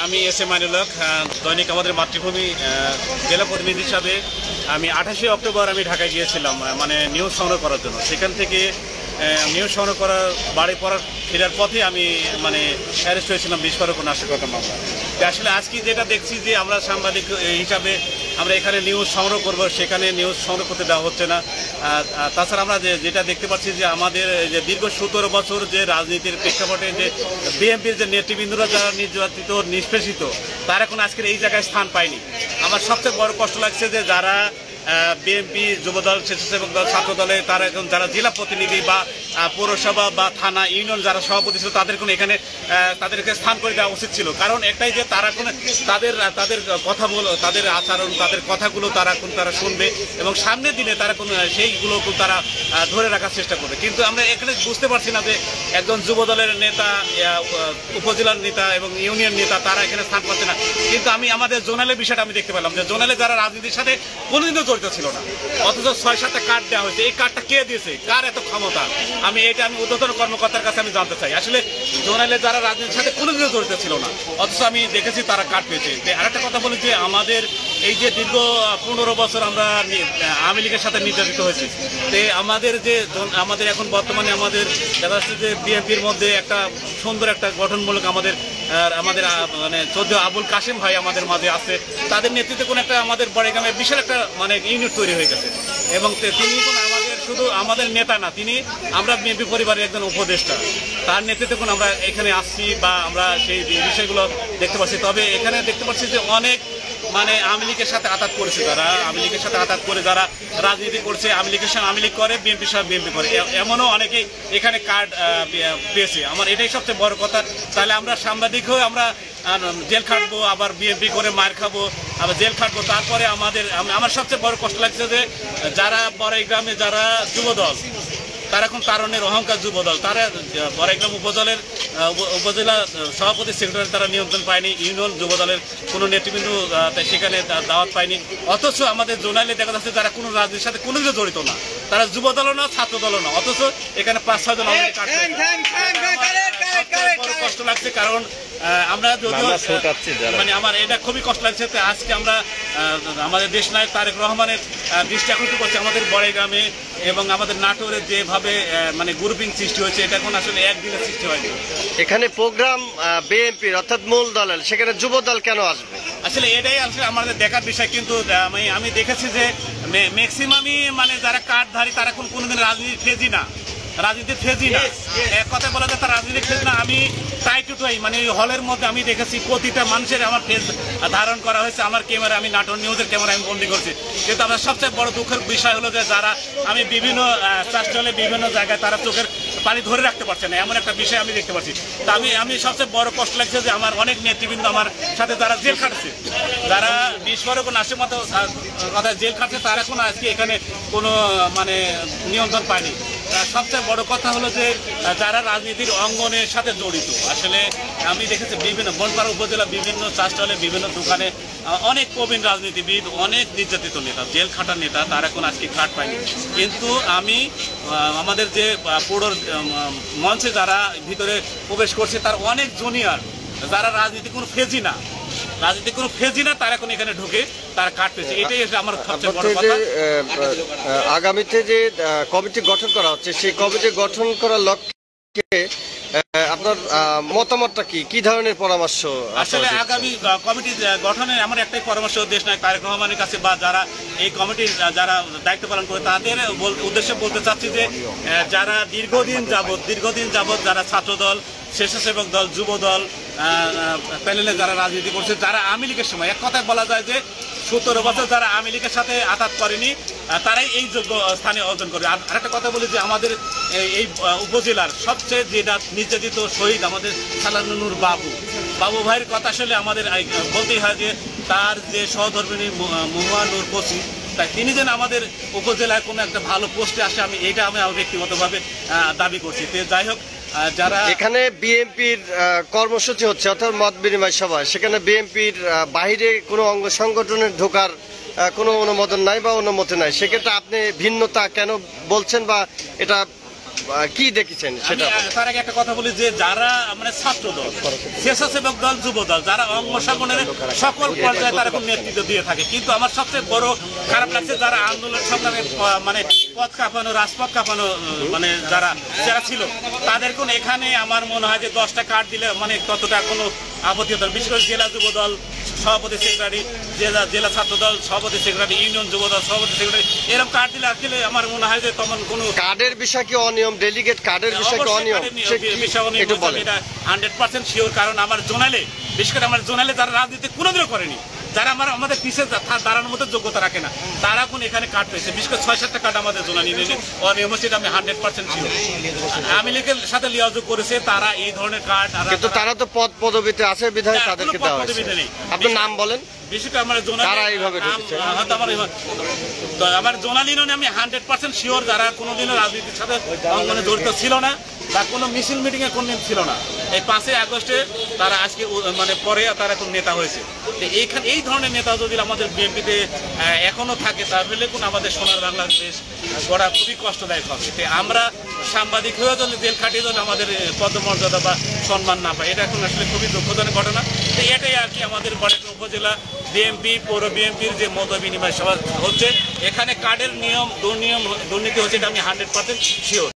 আমি S A Mainul হক, দৈনিক আমাদের মাতৃভূমি জেলা প্রতিনিধি হিসাবে আমি 28শে অক্টোবর আমি ঢাকায় গিয়েছিলাম মানে নিউজ সংগ্রহ করার জন্য। সেখান থেকে নিউজ সংগ্রহ করার বাড়ি ফেরার পথে আমি মানে অ্যারেস্ট হয়েছিলাম বিস্ফোরক ও নাশকতা মামলা। আসলে আজকে যেটা দেখছি যে আমরা সাংবাদিক হিসাবে আমরা এখানে নিউজ সংগ্রহ করব, সেখানে নিউজ সংগ্রহ করতে দেওয়া হচ্ছে না। তাছাড়া আমরা যেটা দেখতে পাচ্ছি যে আমাদের যে দীর্ঘ 17 বছর যে রাজনীতির প্রেক্ষাপটে যে বিএনপির যে নেতৃবৃন্দরা যারা নির্যাতিত নিষ্পেষিত, তারা এখন আজকের এই জায়গায় স্থান পায়নি। আমার সবচেয়ে বড় কষ্ট লাগছে যে যারা বিএনপি, যুবদল, স্বেচ্ছাসেবক দল, ছাত্র দলে তারা এখন যারা জেলা প্রতিনিধি বা পৌরসভা বা থানা, ইউনিয়ন যারা সভাপতি ছিল, তাদের কোনো এখানে তাদেরকে স্থান করে দেওয়া উচিত ছিল। কারণ একটাই যে তারা কোনো তাদের কথাগুলো, তাদের আচরণ, তাদের কথাগুলো তারা শুনবে এবং সামনের দিনে তারা কোনো সেইগুলো তারা ধরে রাখার চেষ্টা করবে। কিন্তু আমরা এখানে বুঝতে পারছি না যে একজন যুবদলের নেতা, উপজেলার নেতা এবং ইউনিয়ন নেতা তারা এখানে স্থান পাচ্ছে না। কিন্তু আমি আমাদের জোনালের বিষয়টা আমি দেখতে পেলাম যে জোনালে যারা রাজনীতির সাথে কোনোদিনও জড়িত ছিল না, অথচ 6-7টা কার্ড দেওয়া হয়েছে। এই কার্ডটা কে দিয়েছে, কার এত ক্ষমতা, আমি ঊর্ধ্বতন কর্মকর্তার কাছে আমি জানতে চাই। আসলে জোনালে যারা রাজনীতির সাথে কোনোদিনও জড়িত ছিল না, অথচ আমি দেখেছি তারা কার্ড পেয়েছে। আরেকটা কথা বলি যে আমাদের এই যে দীর্ঘ 15 বছর আমরা আওয়ামী লীগের সাথে নির্যাতিত হয়েছি, আমাদের এখন বর্তমানে আমাদের দেখা যাচ্ছে যে বিএনপির মধ্যে একটা সুন্দর একটা গঠনমূলক আমাদের মানে চৌধুরী আবুল কাশেম ভাই আমাদের মাঝে আছে। তাদের নেতৃত্বে কোনো একটা আমাদের বড়গ্রামে বিশাল একটা মানে ইউনিট তৈরি হয়ে গেছে এবং তিনি কোনো শুধু আমাদের নেতা না, তিনি আমরা বিএনপি পরিবারের একজন উপদেষ্টা। তার নেতৃত্বে কোনো আমরা এখানে আসছি বা আমরা সেই বিষয়গুলো দেখতে পাচ্ছি। তবে এখানে দেখতে পাচ্ছি যে অনেক মানে আওয়ামী লীগের সাথে আঘাত করেছে, যারা আওয়ামী লীগের সাথে আঘাত করে যারা রাজনীতি করছে, আওয়ামী লীগের সঙ্গে আওয়ামী লীগ করে, বিএনপির সঙ্গে বিএনপি করে, এমনও অনেকেই এখানে কার্ড পেয়েছে। আমার এটাই সবচেয়ে বড় কথা। তাহলে আমরা সাংবাদিক হয়ে আমরা জেল খাটবো, আবার বিএনপি করে মার খাবো, আবার জেল খাটবো। তারপরে আমার সবচেয়ে বড় কষ্ট লাগছে যে যারা বড়াইগ্রামে যারা যুবদল, তারা এখন তারণের অহংকার যুবদল, তারা বড়াইগ্রাম উপজেলা সভাপতি সেক্রেটারি তারা নিয়ন্ত্রণ পায়নি, ইউনিয়ন যুবদলের কোনো নেতৃবৃন্দ সেখানে দাওয়াত পায়নি। অথচ আমাদের জোনালে দেখা যাচ্ছে যারা কোনো রাজনীতির সাথে কোনো কিছু জড়িত না, তারা যুবদলও না, ছাত্র দলও না, অথচ এখানে 5-6 জন কষ্ট লাগছে। কারণ আমরা যদিও মানে আমার এটা খুবই কষ্ট লাগছে। আজকে আমরা আমাদের দেশনায়ক তারেক রহমানের দৃষ্টি আকর্ষণ করছি আমাদের বড়াইগ্রামে এবং আমাদের নাটোরে যেভাবে মানে গ্রুপিং সৃষ্টি হয়েছে, এটা এখন আসলে একদিনের সৃষ্টি হয়নি। এখানে প্রোগ্রাম বিএনপির অর্থাৎ মূল দলের, সেখানে যুবদল কেন আসবে? আসলে এটাই আসলে আমাদের দেখার বিষয়। কিন্তু আমি দেখেছি যে ম্যাক্সিমামই মানে যারা কার্ডধারী তারা কোনোদিন রাজনীতি ফেজি না, এক কথা বলা যায় তার রাজনীতি ফেজ না। আমি টাই মানে হলের মধ্যে আমি দেখেছি প্রতিটা মানুষের আমার ফেজ ধারণ করা হয়েছে, আমার ক্যামেরা, আমি নাটোর নিউজের ক্যামেরা আমি বন্দি করছি। কিন্তু আমার সবচেয়ে বড় দুঃখের বিষয় হলো যে যারা আমি বিভিন্ন চাষটলে বিভিন্ন জায়গায় তারা চোখের পানি ধরে রাখতে পারছে না, এমন একটা বিষয় আমি দেখতে পাচ্ছি। তা আমি সবচেয়ে বড় কষ্ট লাগছে যে আমার অনেক নেতৃবৃন্দ আমার সাথে যারা জেল খাটছে, যারা বিস্ফোরক নাশের মতো কথা জেল খাটছে, তারা কোনো আজকে এখানে কোনো মানে নিয়ন্ত্রণ পায়নি। সবচেয়ে বড় কথা হলো যে যারা রাজনীতির অঙ্গনের সাথে জড়িত, আসলে আমি দেখেছি বিভিন্ন বনপাড়া উপজেলা বিভিন্ন চাষটলে বিভিন্ন দোকানে অনেক প্রবীণ রাজনীতিবিদ, অনেক নির্যাতিত নেতা, জেল খাটার নেতা, তারা এখন আজকে কার্ড পায়নি। কিন্তু আমি আমাদের যে পৌর মঞ্চে যারা ভিতরে প্রবেশ করছে তার অনেক জুনিয়র যারা রাজনীতি কোনো ফেজি না, তারা এখন এখানে ঢুকে তারা কার্ড পেয়েছে। এটাই আমার সবচেয়ে বড় কথা। আগামীতে যে কমিটি গঠন করা হচ্ছে, সেই কমিটি গঠন করার লক্ষ্যে আপনার মতামতটা কি ধরনের পরামর্শ? আসলে আগামী কমিটি গঠনের আমার একটাই পরামর্শ দেশনায়ক তারেক রহমানের কাছে বা যারা এই কমিটির যারা দায়িত্ব পালন করে তাদের উদ্দেশ্যে বলতে চাচ্ছি যে যারা দীর্ঘদিন যাবৎ যারা ছাত্রদল, স্বেচ্ছাসেবক দল, যুবদল প্যানেলে যারা রাজনীতি করছে, যারা আওয়ামী লীগের সময় এক কথায় বলা যায় যে 17 বছর যারা আওয়ামী লীগের সাথে আঘাত করেনি, তারাই এই যোগ্য স্থানে অর্জন করবে। আর একটা কথা বলি যে আমাদের এই উপজেলার সবচেয়ে যেটা নির্যাতিত শহীদ আমাদের সালানুর বাবু ভাইয়ের কথা আসলে আমাদের বলতেই হয় যে তার যে সহধর্মিণী মহুয়ানুর কোচি, তাই তিনি যেন আমাদের উপজেলায় কোনো একটা ভালো পোস্টে আসে, আমি ব্যক্তিগতভাবে দাবি করছি। যাই হোক, যারা এখানে বিএনপির কর্মসূচি হচ্ছে অর্থাৎ মত বিনিময় সভা, সেখানে বিএনপির বাইরে কোনো অঙ্গ সংগঠনের ঢোকার কোনো অনুমোদন নাই বা অনুমতি নাই, সেক্ষেত্রে আপনি ভিন্নতা কেন বলছেন বা এটা কি দেখেছেন আমি সেটা তার আগে একটা কথা বলি যে যারা মানে ছাত্র দল, স্বেচ্ছাসেবক দল, যুব দল, যারা অঙ্গ সংগঠনের সকল পর্যায়ে তারা খুব নেতৃত্ব দিয়ে থাকে, কিন্তু আমার সবচেয়ে বড় খারাপ লাগছে যারা আন্দোলন সংগ্রামে মানে পথ কাঁপানো, রাজপথ কাঁপানো মানে যারা যারা ছিল তাদের কোন এখানে আমার মনে হয় যে 10টা কার্ড দিলে মানে ততটা কোনো আপত্তি হতো না। বিশেষ করে জেলা যুব দল সভাপতি সেক্রেটারি, জেলা ছাত্র দল সভাপতি সেক্রেটারি, ইউনিয়ন যুব দল সভাপতি সেক্রেটারি, এরকম কার্ড দিলে আসলে আমার মনে হয় যে তখন কোনো কার্ডের বিষয় কি অনিয়ম, ডেলিগেট কার্ডের বিষয় কি অনিয়ম একটু বলেন। 100% শিওর, কারণ আমার জোনালে, বিশেষ করে আমার জোনালে যারা রাজনীতি কোনোদিনও করেনি, যারা আমাদের পিছিয়ে দাঁড়ানোর মতো যোগ্যতা রাখে না, তারা কোন এখানে কার্ড পেয়েছে। বিশেষ করে 6-7টা কার্ড আমাদের জোনালি অনিয়ম, সেটা আমি 100% ছিল। আওয়ামী লীগের সাথে লিয়াজোগ করেছে, তারা এই ধরনের কার্ড, কিন্তু তারা তো পদ পদবিতে আছে বিধায় তাদেরকে দেওয়া হয়েছে। আপনার নাম বলেন। বিশেষ করে আমার আমার জোনাল ইউনিয়নে আমি 100% শিওর যারা কোনোদিনও রাজনীতির সাথে অঙ্গনে জড়িত ছিল না বা কোনো মিছিল মিটিং এ কোনদিন ছিল না, এই 5ই আগস্টে তারা আজকে মানে পরে তারা কোন নেতা হয়েছে। এইখানে এই ধরনের নেতা যদি আমাদের বিএনপিতে এখনো থাকে তাহলে কোন আমাদের সোনার বাংলাদেশ গড়া খুবই কষ্টদায়ক হবে। আমরা সাংবাদিক হয়ে যদি জেল খাটিয়ে যদি আমাদের পদমর্যাদা বা সম্মান না পাই, এটা এখন আসলে খুবই দুঃখজনক ঘটনা। তো এটাই আর কি আমাদের বড়াইল উপজেলা বিএনপি, পৌর বিএনপির যে মত বিনিময় সভা হচ্ছে, এখানে কার্ডের নিয়ম দুর্নীতি হচ্ছে, এটা আমি 100% শিওর।